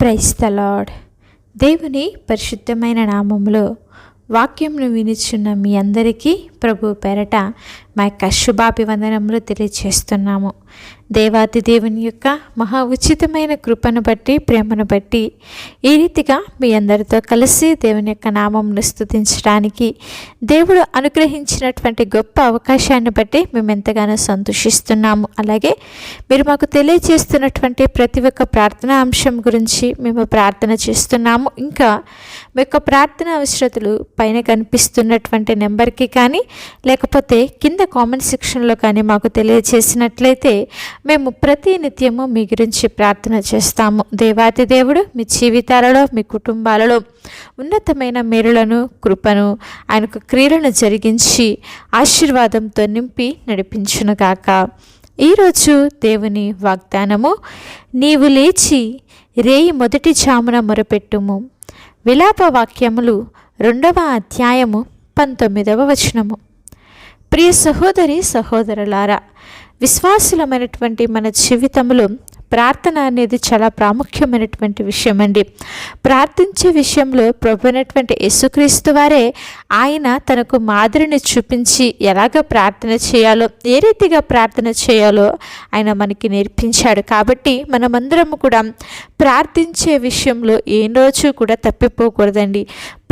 Praise the lord. దేవుని పరిశుద్ధమైన నామములో వాక్యంను వినిచున్న మీ అందరికీ ప్రభు పేరట మా యొక్క శుభాభివందనములు తెలియజేస్తున్నాము. దేవాతి దేవుని యొక్క మహా ఉచితమైన కృపను బట్టి, ప్రేమను బట్టి ఈ రీతిగా మీ అందరితో కలిసి దేవుని యొక్క నామమును స్తుతించడానికి దేవుడు అనుగ్రహించినటువంటి గొప్ప అవకాశాన్ని బట్టి మేము ఎంతగానో సంతోషిస్తున్నాము. అలాగే మీరు మాకు తెలియజేస్తున్నటువంటి ప్రతి ఒక్క ప్రార్థనా అంశం గురించి మేము ప్రార్థన చేస్తున్నాము. ఇంకా మీ యొక్క ప్రార్థన అవసరతలు పైన కనిపిస్తున్నటువంటి నెంబర్కి కానీ లేకపోతే కింద కామెంట్ సెక్షన్లో కానీ మాకు తెలియజేసినట్లయితే మేము ప్రతి నిత్యము మీ గురించి ప్రార్థన చేస్తాము. దేవాతి దేవుడు మీ జీవితాలలో, మీ కుటుంబాలలో ఉన్నతమైన మేలులను, కృపను, ఆయనకు క్రియలను జరిగించి ఆశీర్వాదంతో నింపి నడిపించునుగాక. ఈరోజు దేవుని వాగ్దానము, నీవు లేచి రేయి మొదటి జామున మొరపెట్టుము. విలాప వాక్యములు 2వ అధ్యాయము 19వ వచనము. ప్రియ సహోదరి సహోదరులారా, విశ్వాసులమైనటువంటి మన జీవితంలో ప్రార్థన అనేది చాలా ప్రాముఖ్యమైనటువంటి విషయం అండి. ప్రార్థించే విషయంలో ప్రభు అయినటువంటి యేసుక్రీస్తు వారే ఆయన తనకు మాదిరిని చూపించి ఎలాగ ప్రార్థన చేయాలో, ఏ రీతిగా ప్రార్థన చేయాలో ఆయన మనకి నేర్పించాడు. కాబట్టి మనమందరము కూడా ప్రార్థించే విషయంలో ఏ రోజు కూడా తప్పిపోకూడదండి.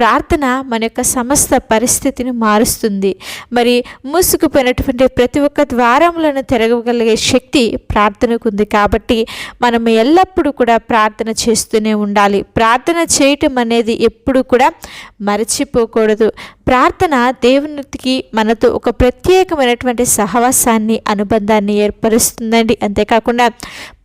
ప్రార్థన మన యొక్క సమస్త పరిస్థితిని మారుస్తుంది. మరి మూసుకుపోయినటువంటి ప్రతి ఒక్క ద్వారములను తెరవగలిగే శక్తి ప్రార్థనకు ఉంది. కాబట్టి మనం ఎల్లప్పుడూ కూడా ప్రార్థన చేస్తూనే ఉండాలి. ప్రార్థన చేయటం అనేది ఎప్పుడు కూడా మరచిపోకూడదు. ప్రార్థన దేవునికి మనతో ఒక ప్రత్యేకమైనటువంటి సహవాసాన్ని, అనుబంధాన్ని ఏర్పరుస్తుందండి. అంతేకాకుండా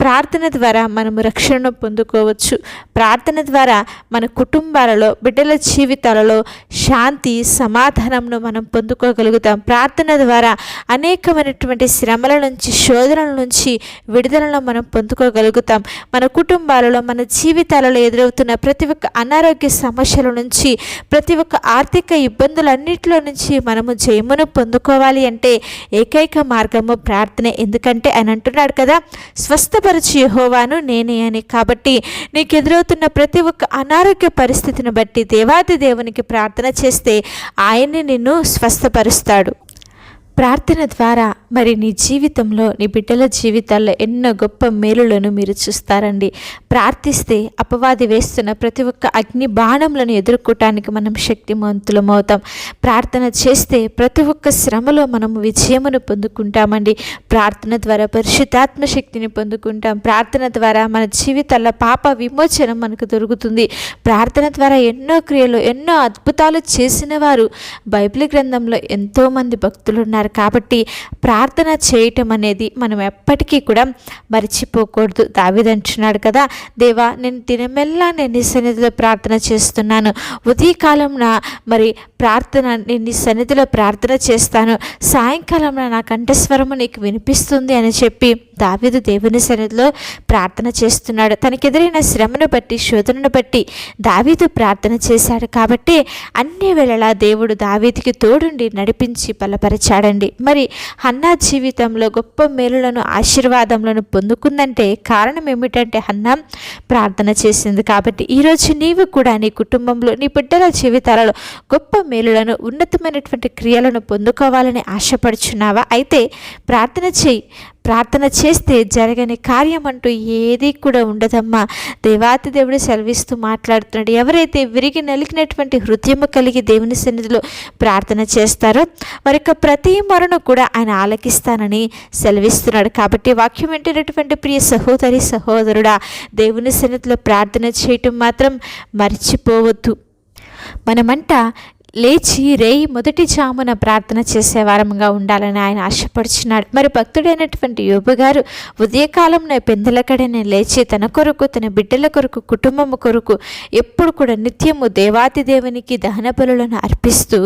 ప్రార్థన ద్వారా మనము రక్షణను పొందుకోవచ్చు. ప్రార్థన ద్వారా మన కుటుంబాలలో, బిడ్డల జీవితాలలో శాంతి, సమాధానంను మనం పొందుకోగలుగుతాం. ప్రార్థన ద్వారా అనేకమైనటువంటి శ్రమల నుంచి, శోధనల నుంచి విడుదలను మనం పొందుకోగలుగుతాం. మన కుటుంబాలలో, మన జీవితాలలో ఎదురవుతున్న ప్రతి ఒక్క అనారోగ్య సమస్యల నుంచి, ప్రతి ఒక్క ఆర్థిక ఇబ్బందులన్నింటిలో నుంచి మనము జయమును పొందుకోవాలి అంటే ఏకైక మార్గము ప్రార్థనే. ఎందుకంటే ఆయన అంటున్నాడు కదా, స్వస్థపరచు యెహోవాను నేనే అని. కాబట్టి నీకు ఎదురవుతున్న ప్రతి ఒక్క అనారోగ్య పరిస్థితిని బట్టి దేవాది దేవునికి ప్రార్థన చేస్తే ఆయన్ని నిన్ను స్వస్థపరుస్తాడు. ప్రార్థన ద్వారా మరి నీ జీవితంలో, నీ బిడ్డల జీవితాల్లో ఎన్నో గొప్ప మేలులను మీరు చూస్తారండి. ప్రార్థిస్తే అపవాది వేస్తున్న ప్రతి ఒక్క అగ్ని బాణములను ఎదుర్కోవటానికి మనం శక్తిమంతులం అవుతాం. ప్రార్థన చేస్తే ప్రతి ఒక్క శ్రమలో మనము విజయమును పొందుకుంటామండి. ప్రార్థన ద్వారా పరిశుద్ధాత్మ శక్తిని పొందుకుంటాం. ప్రార్థన ద్వారా మన జీవితాల్లో పాప విమోచన మనకు దొరుకుతుంది. ప్రార్థన ద్వారా ఎన్నో క్రియలు, ఎన్నో అద్భుతాలు చేసిన వారు బైబిల్ గ్రంథంలో ఎంతోమంది భక్తులు ఉన్నారు. కాబట్టి ప్రార్థన చేయటం అనేది మనం ఎప్పటికీ కూడా మర్చిపోకూడదు. దావీదు అంటున్నాడు కదా, దేవా నేను దినమెల్లా నేను నీ సన్నిధిలో ప్రార్థన చేస్తున్నాను. ఉదయకాలంన మరి ప్రార్థన నేను నీ సన్నిధిలో ప్రార్థన చేస్తాను, సాయంకాలంలో నా కంఠస్వరము నీకు వినిపిస్తుంది అని చెప్పి దావీదు దేవుని సన్నిధిలో ప్రార్థన చేస్తున్నాడు. తనకెదురైన శ్రమను బట్టి, శోధనను బట్టి దావీదు ప్రార్థన చేశాడు. కాబట్టి అన్ని వేళలా దేవుడు దావీదుకి తోడుండి నడిపించి బలపరిచాడండి. మరి హన్నా జీవితంలో గొప్ప మేలులను, ఆశీర్వాదములను పొందుకుందంటే కారణం ఏమిటంటే హన్నా ప్రార్థన చేసింది. కాబట్టి ఈరోజు నీవు కూడా నీ కుటుంబంలో, నీ బిడ్డల జీవితాలలో గొప్ప మేలులను, ఉన్నతమైనటువంటి క్రియలను పొందుకోవాలని ఆశపడుచున్నావా? అయితే ప్రార్థన చేయి. ప్రార్థన చేస్తే జరగని కార్యం అంటూ ఏది కూడా ఉండదమ్మా. దేవాతి దేవుడు సెలవిస్తూ మాట్లాడుతున్నాడు. ఎవరైతే విరిగి నలిగినటువంటి హృదయము కలిగి దేవుని సన్నిధిలో ప్రార్థన చేస్తారో వారి యొక్క ప్రతి మొరను కూడా ఆయన ఆలకిస్తానని సెలవిస్తున్నాడు. కాబట్టి వాక్యం వింటున్నటువంటి ప్రియ సహోదరి సహోదరుడా, దేవుని సన్నిధిలో ప్రార్థన చేయటం మాత్రం మర్చిపోవద్దు. మనమంట లేచి రేయి మొదటి జామున ప్రార్థన చేసే వారంగా ఉండాలని ఆయన ఆశపడుచున్నాడు. మరి భక్తుడైనటువంటి యోబు గారు ఉదయకాలంలో పెందలకడనే లేచి తన కొరకు, తన బిడ్డల కొరకు, కుటుంబము కొరకు ఎప్పుడు కూడా నిత్యము దేవాతి దేవునికి దహన బలులను అర్పిస్తూ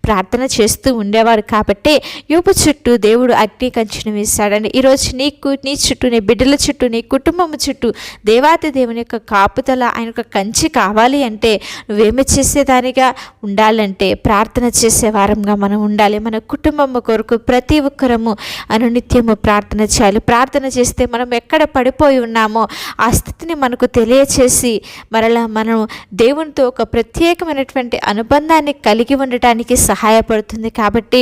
ప్రార్థన చేస్తూ ఉండేవాడు. కాబట్టి యోబు చుట్టూ దేవుడు అగ్ని కంచెను వేశాడని ఈరోజు నీకు, నీ చుట్టూ, నీ బిడ్డల చుట్టూ, నీ కుటుంబము చుట్టూ దేవాతి దేవుని యొక్క కాపుదల, ఆయన యొక్క కంచి కావాలి అంటే నువ్వేమి చేసేదానిగా ఉండాలంటే ఉండాలంటే ప్రార్థన చేసే వారంగా మనం ఉండాలి. మన కుటుంబం కొరకు ప్రతి ఒక్కరము అనునిత్యము ప్రార్థన చేయాలి. ప్రార్థన చేస్తే మనం ఎక్కడ పడిపోయి ఉన్నామో ఆ స్థితిని మనకు తెలియచేసి మరలా మనం దేవునితో ఒక ప్రత్యేకమైనటువంటి అనుబంధాన్ని కలిగి ఉండటానికి సహాయపడుతుంది. కాబట్టి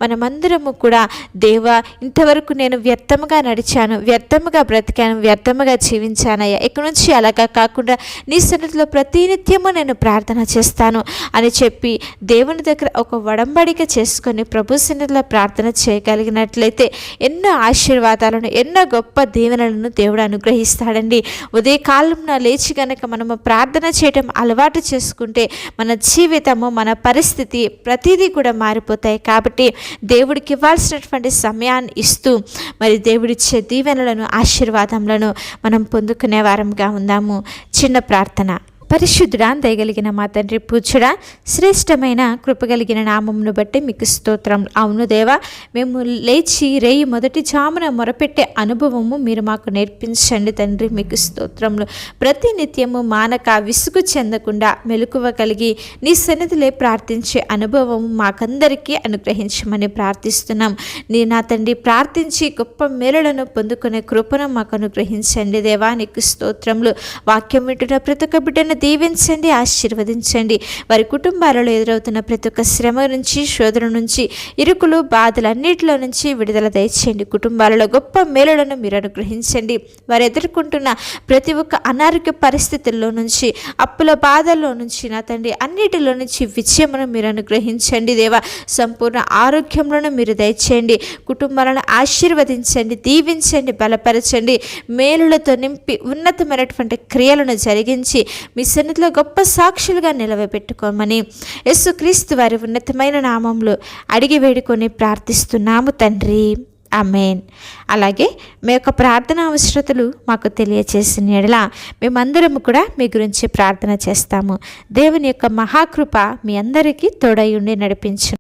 మనమందరము కూడా దేవా, ఇంతవరకు నేను వ్యర్థముగా నడిచాను, వ్యర్థముగా బ్రతికాను, వ్యర్థముగా జీవించానయ్యా, ఇక నుంచి అలాగా కాకుండా నీ సన్నిధిలో ప్రతినిత్యము నేను ప్రార్థన చేస్తాను అని చెప్పి దేవుని దగ్గర ఒక వడంబడిక చేసుకొని ప్రభు సన్నిధిలో ప్రార్థన చేయగలిగినట్లయితే ఎన్నో ఆశీర్వాదాలను, ఎన్నో గొప్ప దీవెనలను దేవుడు అనుగ్రహిస్తాడండి. ఉదయకాలంలో లేచి కనుక మనము ప్రార్థన చేయడం అలవాటు చేసుకుంటే మన జీవితము, మన పరిస్థితి ప్రతిదీ కూడా మారిపోతాయి. కాబట్టి దేవుడికి ఇవ్వాల్సినటువంటి సమయాన్ని ఇస్తూ మరి దేవుడిచ్చే దీవెనలను, ఆశీర్వాదములను మనం పొందుకునే వారంగా ఉందాము. చిన్న ప్రార్థన. పరిశుద్ధుడా, దయగలిగిన మా తండ్రి, పూజ్యుడా, శ్రేష్టమైన కృపగలిగిన నామమును బట్టి మీకు స్తోత్రం. అవును దేవా, మేము లేచి రేయి మొదటి జామున మొరపెట్టే అనుభవము మీరు మాకు నేర్పించండి తండ్రి. మీకు స్తోత్రములు. ప్రతి నిత్యము మానక విసుగు చెందకుండా మెలకువ కలిగి నీ సన్నిధిలో ప్రార్థించే అనుభవము మాకందరికీ అనుగ్రహించమని ప్రార్థిస్తున్నాం. నా తండ్రి, ప్రార్థించి గొప్ప మేలులను పొందుకునే కృపను మాకు అనుగ్రహించండి దేవా. నీకు స్తోత్రములు. వాక్యం వింటున్న ప్రతి ఒక్క బిడ్డను దీవించండి, ఆశీర్వదించండి. వారి కుటుంబాలలో ఎదురవుతున్న ప్రతి ఒక్క శ్రమ నుంచి, శోధన నుంచి, ఇరుకులు, బాధలన్నిటిలో నుంచి విడుదల దయచేయండి. కుటుంబాలలో గొప్ప మేలులను మీరు అనుగ్రహించండి. వారు ఎదుర్కొంటున్న ప్రతి ఒక్క అనారోగ్య పరిస్థితుల్లో నుంచి, అప్పుల బాధల్లో నుంచి నా తండ్రి అన్నిటిలో నుంచి విజయమును మీరు అనుగ్రహించండి దేవా. సంపూర్ణ ఆరోగ్యంలో మీరు దయచేయండి. కుటుంబాలను ఆశీర్వదించండి, దీవించండి, బలపరచండి. మేలులతో నింపి ఉన్నతమైనటువంటి క్రియలను జరిగించి మీ సన్నిధిలో గొప్ప సాక్షులుగా నిలవబెట్టుకోమని యేసుక్రీస్తు వారి ఉన్నతమైన నామంలో అడిగి వేడుకొని ప్రార్థిస్తున్నాము తండ్రి. ఆమేన్. అలాగే మీ యొక్క ప్రార్థన అవసరతలు మాకు తెలియచేసిన యెడల మేమందరము కూడా మీ గురించి ప్రార్థన చేస్తాము. దేవుని యొక్క మహాకృప మీ అందరికీ తోడై ఉండి నడిపించు.